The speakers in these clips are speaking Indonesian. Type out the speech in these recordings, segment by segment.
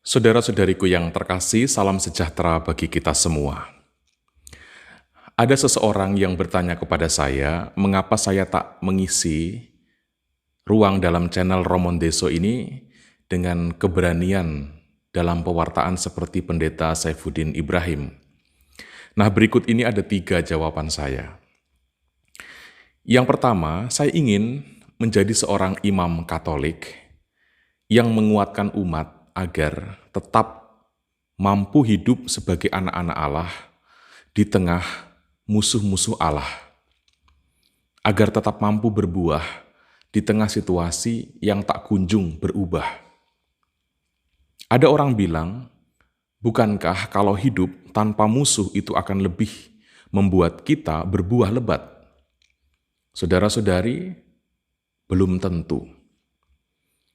Saudara-saudariku yang terkasih, salam sejahtera bagi kita semua. Ada seseorang yang bertanya kepada saya, mengapa saya tak mengisi ruang dalam channel Romondeso ini dengan keberanian dalam pewartaan seperti Pendeta Saifuddin Ibrahim. Nah, berikut ini ada 3 jawaban saya. Yang pertama, saya ingin menjadi seorang imam Katolik yang menguatkan umat agar tetap mampu hidup sebagai anak-anak Allah di tengah musuh-musuh Allah, agar tetap mampu berbuah di tengah situasi yang tak kunjung berubah. Ada orang bilang, bukankah kalau hidup tanpa musuh itu akan lebih membuat kita berbuah lebat? Saudara-saudari, belum tentu.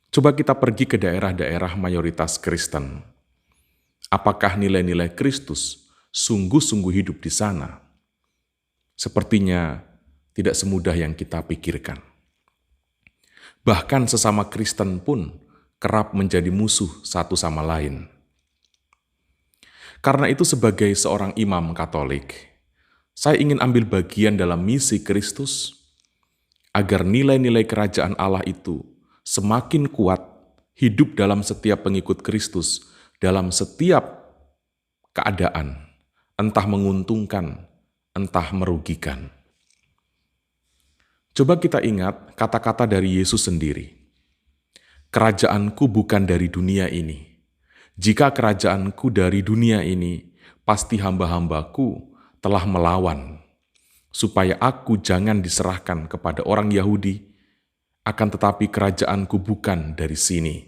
Coba kita pergi ke daerah-daerah mayoritas Kristen. Apakah nilai-nilai Kristus sungguh-sungguh hidup di sana? Sepertinya tidak semudah yang kita pikirkan. Bahkan sesama Kristen pun kerap menjadi musuh satu sama lain. Karena itu sebagai seorang imam Katolik, saya ingin ambil bagian dalam misi Kristus agar nilai-nilai kerajaan Allah itu semakin kuat hidup dalam setiap pengikut Kristus, dalam setiap keadaan, entah menguntungkan, entah merugikan. Coba kita ingat kata-kata dari Yesus sendiri. Kerajaanku bukan dari dunia ini. Jika kerajaanku dari dunia ini, pasti hamba-hambaku telah melawan, supaya aku jangan diserahkan kepada orang Yahudi, akan tetapi kerajaanku bukan dari sini.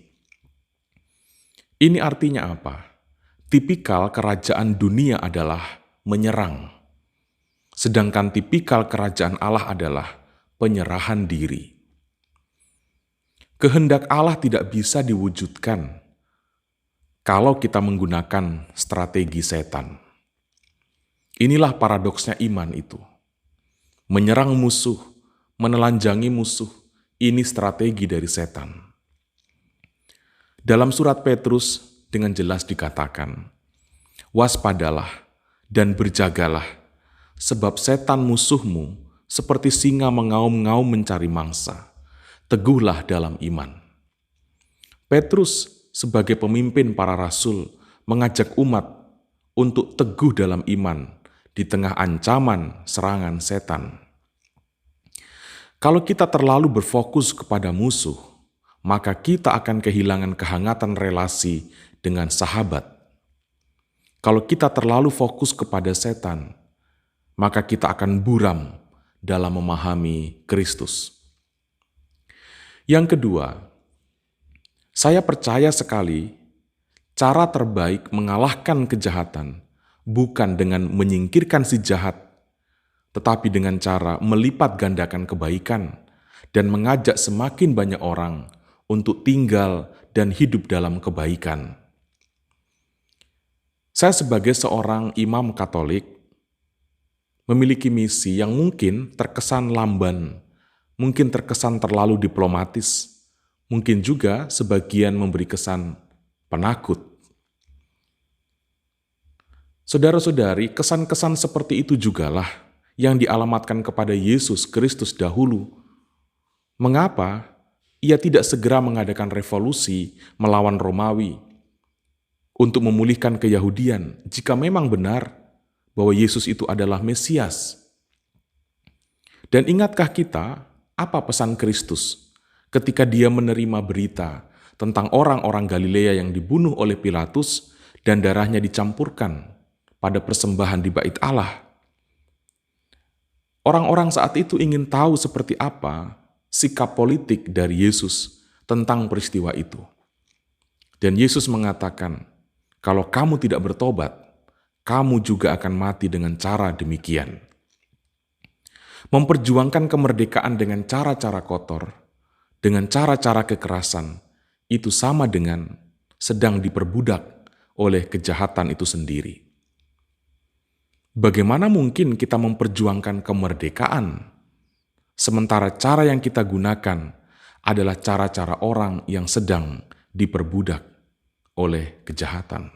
Ini artinya apa? Tipikal kerajaan dunia adalah menyerang, sedangkan tipikal kerajaan Allah adalah penyerahan diri. Kehendak Allah tidak bisa diwujudkan kalau kita menggunakan strategi setan. Inilah paradoksnya iman itu. Menyerang musuh, menelanjangi musuh, ini strategi dari setan. Dalam surat Petrus dengan jelas dikatakan, waspadalah dan berjagalah, sebab setan musuhmu seperti singa mengaum-ngaum mencari mangsa. Teguhlah dalam iman. Petrus sebagai pemimpin para rasul mengajak umat untuk teguh dalam iman di tengah ancaman serangan setan. Kalau kita terlalu berfokus kepada musuh, maka kita akan kehilangan kehangatan relasi dengan sahabat. Kalau kita terlalu fokus kepada setan, maka kita akan buram dalam memahami Kristus. Yang kedua, saya percaya sekali cara terbaik mengalahkan kejahatan bukan dengan menyingkirkan si jahat, tetapi dengan cara melipat gandakan kebaikan dan mengajak semakin banyak orang untuk tinggal dan hidup dalam kebaikan. Saya sebagai seorang imam Katolik memiliki misi yang mungkin terkesan lamban, mungkin terkesan terlalu diplomatis, mungkin juga sebagian memberi kesan penakut. Saudara-saudari, kesan-kesan seperti itu jugalah yang dialamatkan kepada Yesus Kristus dahulu. Mengapa ia tidak segera mengadakan revolusi melawan Romawi untuk memulihkan keyahudian jika memang benar bahwa Yesus itu adalah Mesias? Dan ingatkah kita apa pesan Kristus ketika dia menerima berita tentang orang-orang Galilea yang dibunuh oleh Pilatus dan darahnya dicampurkan pada persembahan di bait Allah? Orang-orang saat itu ingin tahu seperti apa sikap politik dari Yesus tentang peristiwa itu. Dan Yesus mengatakan, kalau kamu tidak bertobat, kamu juga akan mati dengan cara demikian. Memperjuangkan kemerdekaan dengan cara-cara kotor, dengan cara-cara kekerasan, itu sama dengan sedang diperbudak oleh kejahatan itu sendiri. Bagaimana mungkin kita memperjuangkan kemerdekaan, sementara cara yang kita gunakan adalah cara-cara orang yang sedang diperbudak oleh kejahatan.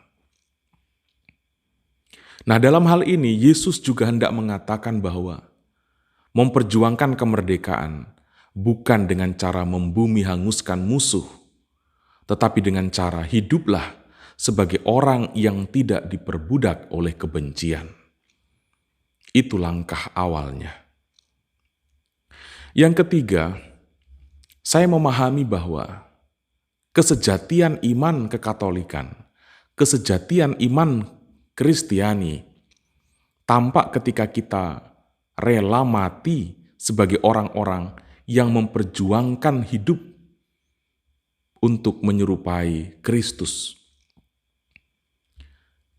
Nah, dalam hal ini Yesus juga hendak mengatakan bahwa memperjuangkan kemerdekaan bukan dengan cara membumi hanguskan musuh, tetapi dengan cara hiduplah sebagai orang yang tidak diperbudak oleh kebencian. Itu langkah awalnya. Yang ketiga, saya memahami bahwa kesejatian iman kekatolikan, kesejatian iman Kristiani, tampak ketika kita rela mati sebagai orang-orang yang memperjuangkan hidup untuk menyerupai Kristus.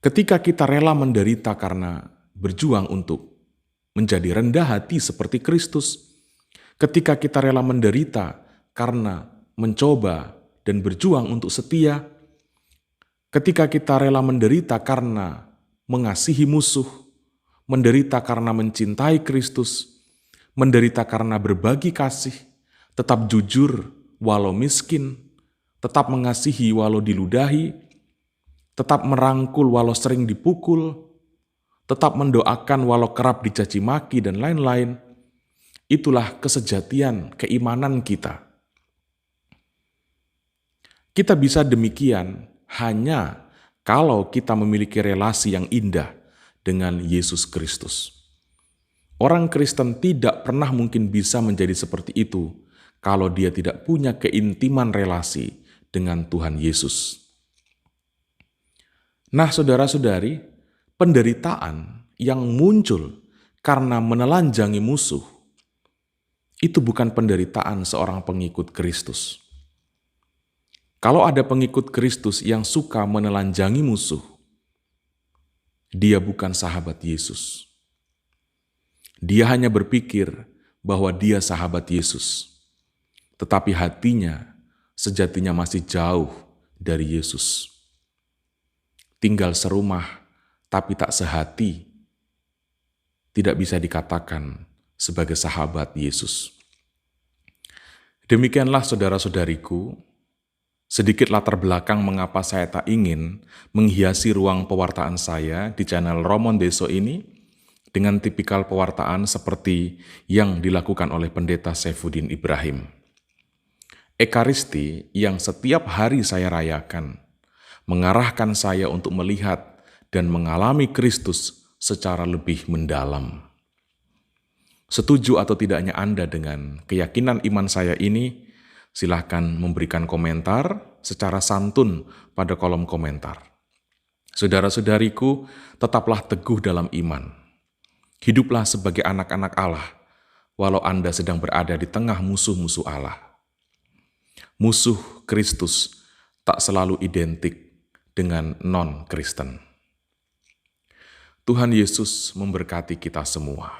Ketika kita rela menderita karena berjuang untuk menjadi rendah hati seperti Kristus, ketika kita rela menderita karena mencoba dan berjuang untuk setia, ketika kita rela menderita karena mengasihi musuh, menderita karena mencintai Kristus, menderita karena berbagi kasih, tetap jujur walau miskin, tetap mengasihi walau diludahi, tetap merangkul walau sering dipukul, tetap mendoakan walau kerap dicaci maki dan lain-lain. Itulah kesejatian keimanan kita. Kita bisa demikian hanya kalau kita memiliki relasi yang indah dengan Yesus Kristus. Orang Kristen tidak pernah mungkin bisa menjadi seperti itu kalau dia tidak punya keintiman relasi dengan Tuhan Yesus. Nah, saudara-saudari, penderitaan yang muncul karena menelanjangi musuh itu bukan penderitaan seorang pengikut Kristus. Kalau ada pengikut Kristus yang suka menelanjangi musuh, dia bukan sahabat Yesus. Dia hanya berpikir bahwa dia sahabat Yesus, tetapi hatinya sejatinya masih jauh dari Yesus. Tinggal serumah, tapi tak sehati, tidak bisa dikatakan sebagai sahabat Yesus. Demikianlah saudara-saudariku, sedikit latar belakang mengapa saya tak ingin menghiasi ruang pewartaan saya di channel Romon Deso ini dengan tipikal pewartaan seperti yang dilakukan oleh Pendeta Saifuddin Ibrahim. Ekaristi yang setiap hari saya rayakan mengarahkan saya untuk melihat dan mengalami Kristus secara lebih mendalam. Setuju atau tidaknya Anda dengan keyakinan iman saya ini, silahkan memberikan komentar secara santun pada kolom komentar. Saudara-saudariku, tetaplah teguh dalam iman. Hiduplah sebagai anak-anak Allah, walau Anda sedang berada di tengah musuh-musuh Allah. Musuh Kristus tak selalu identik dengan non-Kristen. Tuhan Yesus memberkati kita semua.